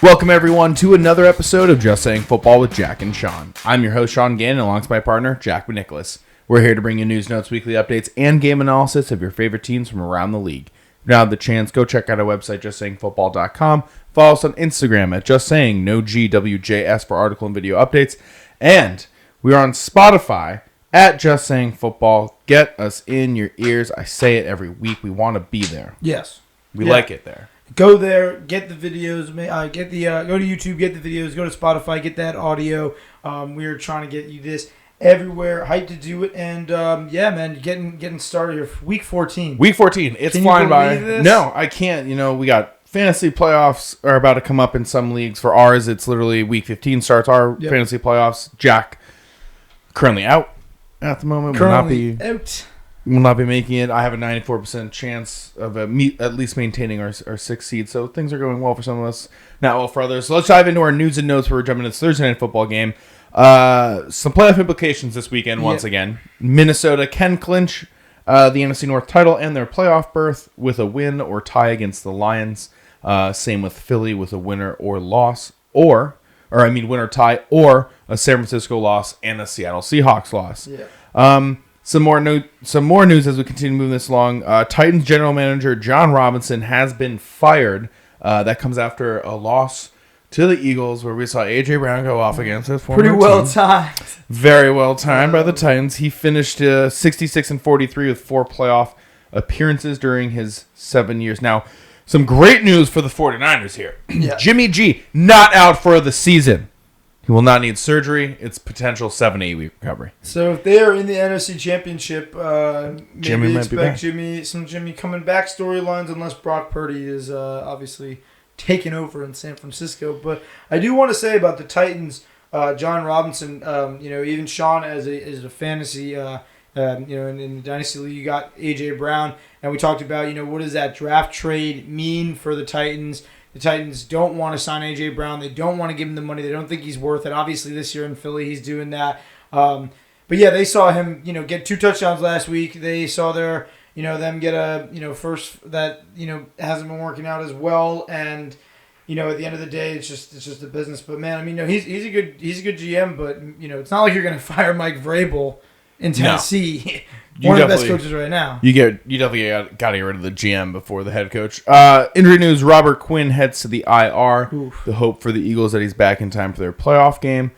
Welcome, everyone, to another episode of Just Saying Football with Jack and Sean. I'm your host, Sean Gannon, alongside my partner, Jack McNicholas. We're here to bring you news, notes, weekly updates, and game analysis of your favorite teams from around the league. If you don't have the chance, go check out our website, justsayingfootball.com. Follow us on Instagram at justsaying, no GWJS for article and video updates. And we are on Spotify at Just Saying Football. Get us in your ears. I say it every week. We want to be there. Yes. We like it there. Go there, get the videos, go to YouTube, get the videos, go to Spotify, get that audio. We are trying to get you this everywhere. Hyped to do it, and getting started here. Week 14. Week 14. It's flying by. This? No, I can't. You know, we got fantasy playoffs are about to come up in some leagues. For ours, it's literally week 15 starts our fantasy playoffs. Jack currently out at the moment. Will not be making it. I have a 94% chance of at least maintaining our sixth seed. So things are going well for some of us, not well for others. So let's dive into our news and notes. We're jumping into this Thursday night football game. Some playoff implications this weekend once again. Minnesota can clinch the NFC North title and their playoff berth with a win or tie against the Lions. Same with Philly with a winner or loss, win or tie, or a San Francisco loss and a Seattle Seahawks loss. Yeah. Some more news as we continue moving this along. Titans general manager John Robinson has been fired. That comes after a loss to the Eagles, where we saw A.J. Brown go off against his former team. Pretty well timed. Very well timed by the Titans. He finished 66-43 with 4 playoff appearances during his 7 years. Now, some great news for the 49ers here. Yeah. Jimmy G, not out for the season. He will not need surgery. It's potential 7-8 week recovery. So if they are in the NFC Championship, Jimmy might expect some Jimmy coming back storylines, unless Brock Purdy is obviously taken over in San Francisco. But I do want to say about the Titans, John Robinson. Even Sean as a fantasy, in the Dynasty League, you got A.J. Brown, and we talked about what does that draft trade mean for the Titans. The Titans don't want to sign A.J. Brown. They don't want to give him the money. They don't think he's worth it. Obviously, this year in Philly, he's doing that. But yeah, they saw him, get 2 touchdowns last week. They saw them get a, first that, hasn't been working out as well. And, at the end of the day, it's just a business. But man, he's a good GM. But it's not like you're going to fire Mike Vrabel in Tennessee. No. One of the best coaches right now. You definitely got to get rid of the GM before the head coach. Injury news: Robert Quinn heads to the IR. Oof. The hope for the Eagles that he's back in time for their playoff game.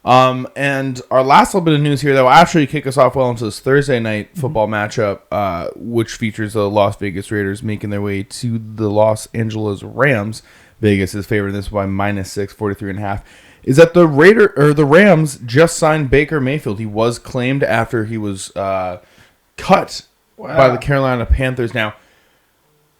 And our last little bit of news here that will actually kick us off well into this Thursday night football matchup, which features the Las Vegas Raiders making their way to the Los Angeles Rams. Vegas is favored this by -6, 43.5. Is that the Rams just signed Baker Mayfield? He was claimed after he was cut by the Carolina Panthers. Now,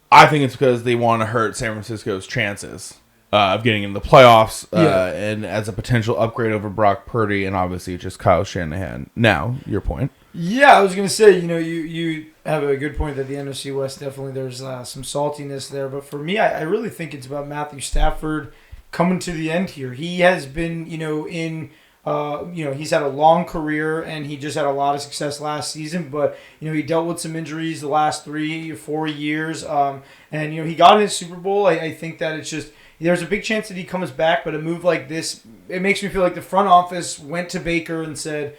I think it's because they want to hurt San Francisco's chances of getting into the playoffs and as a potential upgrade over Brock Purdy, and obviously just Kyle Shanahan. Now, your point. Yeah, I was going to say, you have a good point that the NFC West, definitely there's some saltiness there. But for me, I really think it's about Matthew Stafford coming to the end here. He has been, he's had a long career, and he just had a lot of success last season. But he dealt with some injuries the last 3 or 4 years, and he got in his Super Bowl. I think that it's just there's a big chance that he comes back. But a move like this, it makes me feel like the front office went to Baker and said,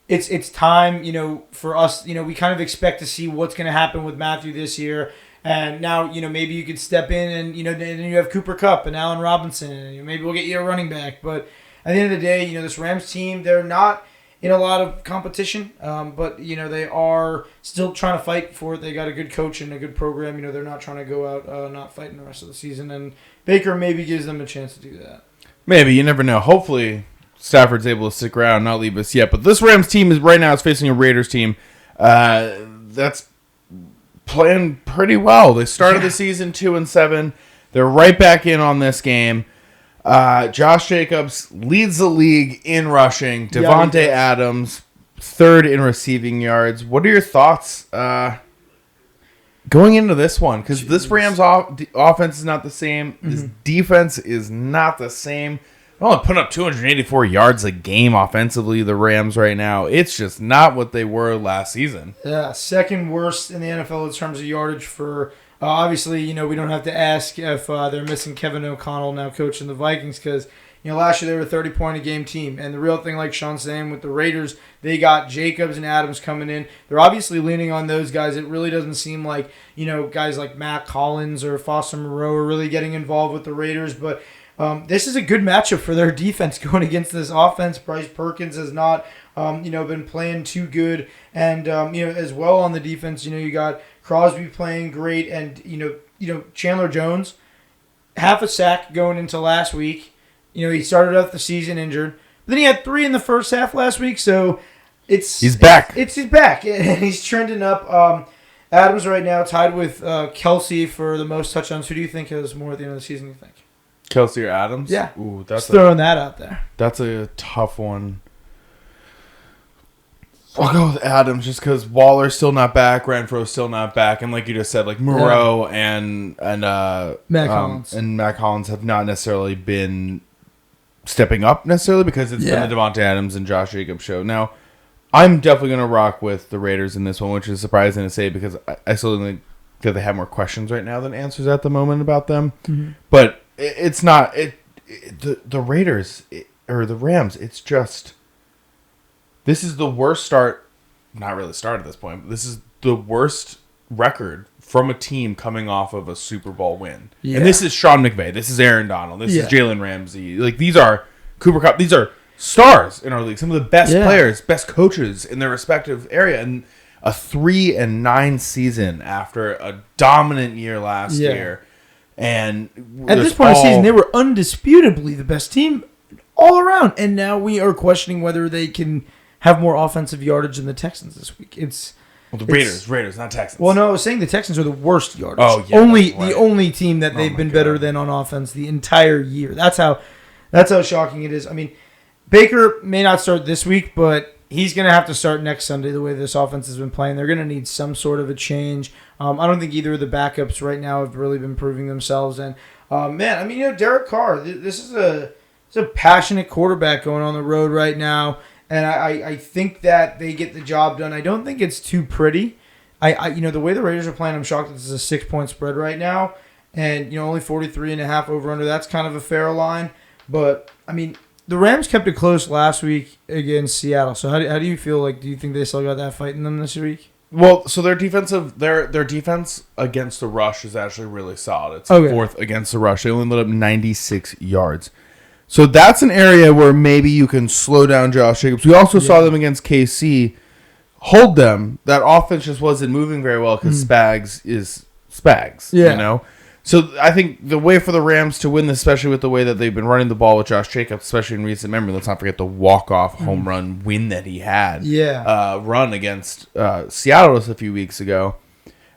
"It's time, for us. We kind of expect to see what's going to happen with Matthew this year." And now, maybe you could step in and, then you have Cooper Kupp and Allen Robinson, and maybe we'll get you a running back. But at the end of the day, this Rams team, they're not in a lot of competition, but, they are still trying to fight for it. They got a good coach and a good program. They're not trying to go out not fighting the rest of the season. And Baker maybe gives them a chance to do that. Maybe. You never know. Hopefully Stafford's able to stick around and not leave us yet. But this Rams team is facing a Raiders team that's playing pretty well. They started the season 2-7. They're right back in on this game. Josh Jacobs leads the league in rushing. Devante Adams, 3rd in receiving yards. What are your thoughts going into this one? Because this Rams offense is not the same. This defense is not the same. only putting up 284 yards a game offensively, the Rams right now. It's just not what they were last season. Yeah, second worst in the NFL in terms of yardage for, obviously, we don't have to ask if they're missing Kevin O'Connell now coaching the Vikings because, last year they were a 30-point-a-game team. And the real thing, like Sean's saying, with the Raiders, they got Jacobs and Adams coming in. They're obviously leaning on those guys. It really doesn't seem like, guys like Matt Collins or Foster Moreau are really getting involved with the Raiders. But this is a good matchup for their defense going against this offense. Bryce Perkins has not, been playing too good. And, as well on the defense, you got Crosby playing great. And, Chandler Jones, half a sack going into last week. He started out the season injured. But then he had 3 in the first half last week, so he's back. He's back, and he's trending up. Adams right now tied with Kelsey for the most touchdowns. Who do you think has more at the end of the season, you think? Kelsey or Adams? Yeah. Ooh, just throwing that out there. That's a tough one. I'll go with Adams just because Waller's still not back, Renfro's still not back, and like you just said, like Moreau and Matt Collins have not necessarily been stepping up necessarily because it's been the Devante Adams and Josh Jacobs show. Now, I'm definitely going to rock with the Raiders in this one, which is surprising to say because I still think that they have more questions right now than answers at the moment about them. Mm-hmm. But it's not the Raiders or the Rams. It's just this is the worst start. Not really start at this point, but this is the worst record from a team coming off of a Super Bowl win. Yeah. And this is Sean McVay. This is Aaron Donald. This is Jalen Ramsey. Like, these are Cooper Kupp. These are stars in our league. Some of the best players, best coaches in their respective area. And a 3-9 season after a dominant year last year. And at this point of the season, they were undisputably the best team all around. And now we are questioning whether they can have more offensive yardage than the Texans this week. The Raiders, not Texans. Well, no, I was saying the Texans are the worst yardage. Oh, yeah, the only team that they've been better than on offense the entire year. That's how shocking it is. I mean, Baker may not start this week, but he's going to have to start next Sunday. The way this offense has been playing, they're going to need some sort of a change. I don't think either of the backups right now have really been proving themselves. And Derek Carr, this is a passionate quarterback going on the road right now. And I think that they get the job done. I don't think it's too pretty. The way the Raiders are playing, I'm shocked that this is a 6-point spread right now. And, only 43.5 over under. That's kind of a fair line. But, the Rams kept it close last week against Seattle. So how do you feel like? Do you think they still got that fight in them this week? Well, so their defense against the rush is actually really solid. It's fourth against the rush. They only lit up 96 yards. So that's an area where maybe you can slow down Josh Jacobs. We also saw them against KC hold them. That offense just wasn't moving very well because Spags is Spags, So I think the way for the Rams to win this, especially with the way that they've been running the ball with Josh Jacobs, especially in recent memory, let's not forget the walk-off home run win that he had run against Seattle just a few weeks ago.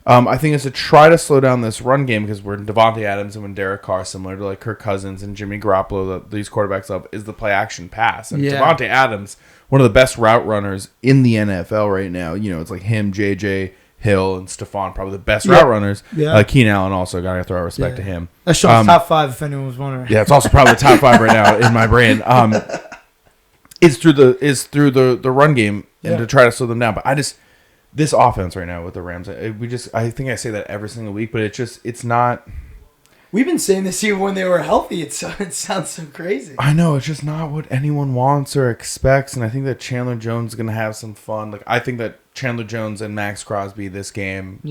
I think it's to try to slow down this run game because we're Devante Adams and when Derek Carr, similar to like Kirk Cousins and Jimmy Garoppolo, that these quarterbacks love, is the play-action pass. And Devante Adams, one of the best route runners in the NFL right now. It's like him, JJ, Hill, and Stephon, probably the best route runners. Yeah. Keenan Allen also, got to throw our respect to him. That's Sean's top 5 if anyone was wondering. Yeah, it's also probably the top 5 right now in my brain. It's through the run game and to try to slow them down. But this offense right now with the Rams, I think I say that every single week, but it's not. We've been saying this even when they were healthy. It sounds so crazy. I know, it's just not what anyone wants or expects, and I think that Chandler Jones is going to have some fun. Like, I think that Chandler Jones and Max Crosby this game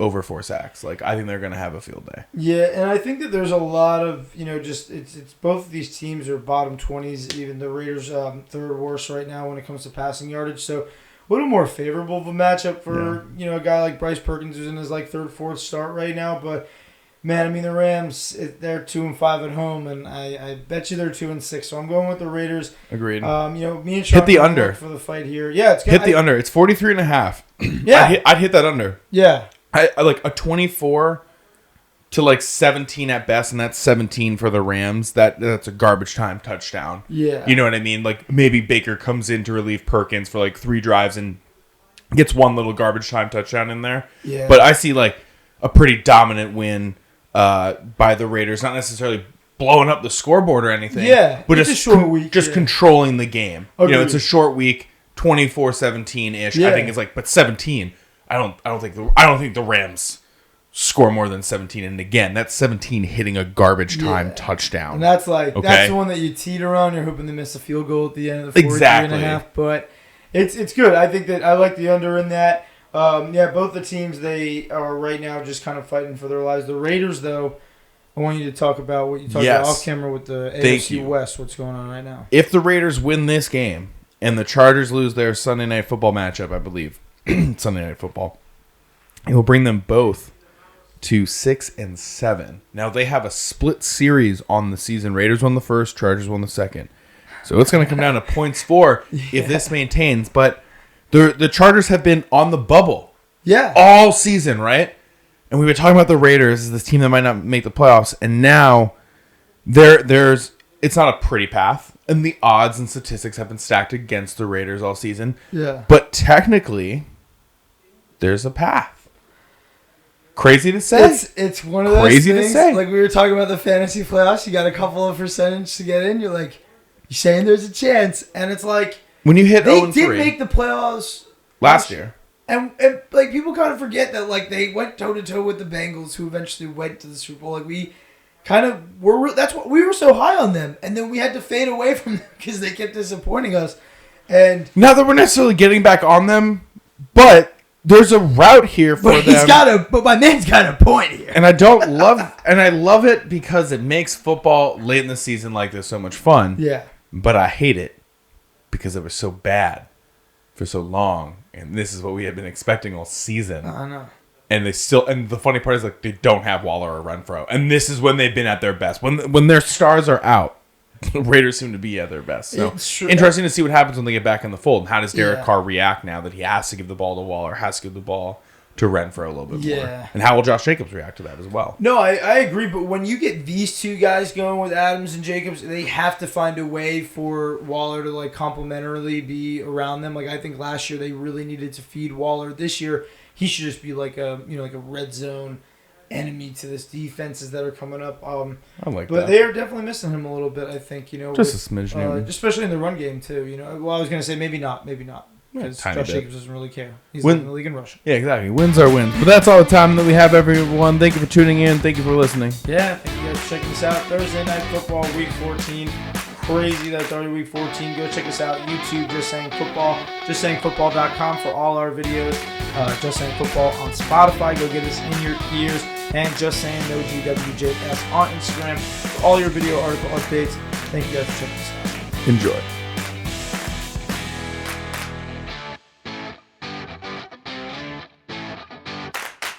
over 4 sacks. Like, I think they're going to have a field day. Yeah, and I think that there's a lot of, it's both of these teams are bottom 20s, even the Raiders third worst right now when it comes to passing yardage, so a little more favorable of a matchup for, a guy like Bryce Perkins who's in his third, fourth start right now, but man, the Rams, they're 2-5 at home, and I bet you they're 2-6. So I'm going with the Raiders. Agreed. Me and Sean hit the under for the fight here. Yeah, it's hit the under. It's 43.5. Yeah, I'd hit that under. Yeah, I like a 24 to 17 at best, and that's 17 for the Rams. That's a garbage time touchdown. Yeah, you know what I mean. Like maybe Baker comes in to relieve Perkins for 3 drives and gets one little garbage time touchdown in there. Yeah, but I see a pretty dominant win by the Raiders, not necessarily blowing up the scoreboard or anything. Yeah, but it's just a short week. Just controlling the game. Agreed. It's a short week, 24-17-ish. Yeah. I think it's but 17. I don't think the Rams score more than 17. And again, that's 17 hitting a garbage time touchdown. And that's that's the one that you teeter on. You're hoping to miss a field goal at the end of the 43.5. But it's good. I think that I like the under in that. Both the teams, they are right now just kind of fighting for their lives. The Raiders, though, I want you to talk about what you talked about off camera with the AFC West. What's going on right now? If the Raiders win this game and the Chargers lose their Sunday Night Football matchup, I believe, Sunday Night Football, it will bring them both to 6-7. Now they have a split series on the season. Raiders won the first, Chargers won the second. So it's going to come down to points for if this maintains. But the Chargers have been on the bubble all season, right? And we've been talking about the Raiders as this team that might not make the playoffs. And now it's not a pretty path. And the odds and statistics have been stacked against the Raiders all season. Yeah. But technically, there's a path. Crazy to say. It's one of those crazy things. To say. Like we were talking about the fantasy playoffs, you got a couple of percentage to get in. You're like, you're saying there's a chance, and it's like when you hit 0-3, they did make the playoffs last year, and like people kind of forget that like they went toe to toe with the Bengals, who eventually went to the Super Bowl. Like we kind of were. That's what we were so high on them, and then we had to fade away from them because they kept disappointing us. And not that we're necessarily getting back on them, but there's a route here for them. But my man's got a point here. And I love it because it makes football late in the season like this so much fun. Yeah. But I hate it because it was so bad for so long. And this is what we had been expecting all season. I know. And the funny part is they don't have Waller or Renfro. And this is when they've been at their best. When their stars are out, the Raiders seem to be at their best. So interesting to see what happens when they get back in the fold. And how does Derek Carr react now that he has to give the ball to Waller, has to give the ball to Renfro a little bit more? And how will Josh Jacobs react to that as well? No, I agree. But when you get these two guys going with Adams and Jacobs, they have to find a way for Waller to complementarily be around them. Like I think last year they really needed to feed Waller. This year he should just be like a red zone enemy to this defenses that are coming up. But they are definitely missing him a little bit, I think. Just a smidge, especially in the run game too. Well, I was gonna say maybe not, because Josh Jacobs doesn't really care. He's in the league in rushing. Yeah, exactly. Wins are wins. But that's all the time that we have, everyone. Thank you for tuning in. Thank you for listening. Yeah, thank you guys for checking this out. Thursday Night Football, Week 14. Crazy that it's already Week 14. Go check us out. YouTube, Just Saying Football. JustSayingFootball.com for all our videos. Just Saying Football on Spotify. Go get us in your ears. And Just Saying No GWJS on Instagram for all your video article updates. Thank you guys for checking us out. Enjoy.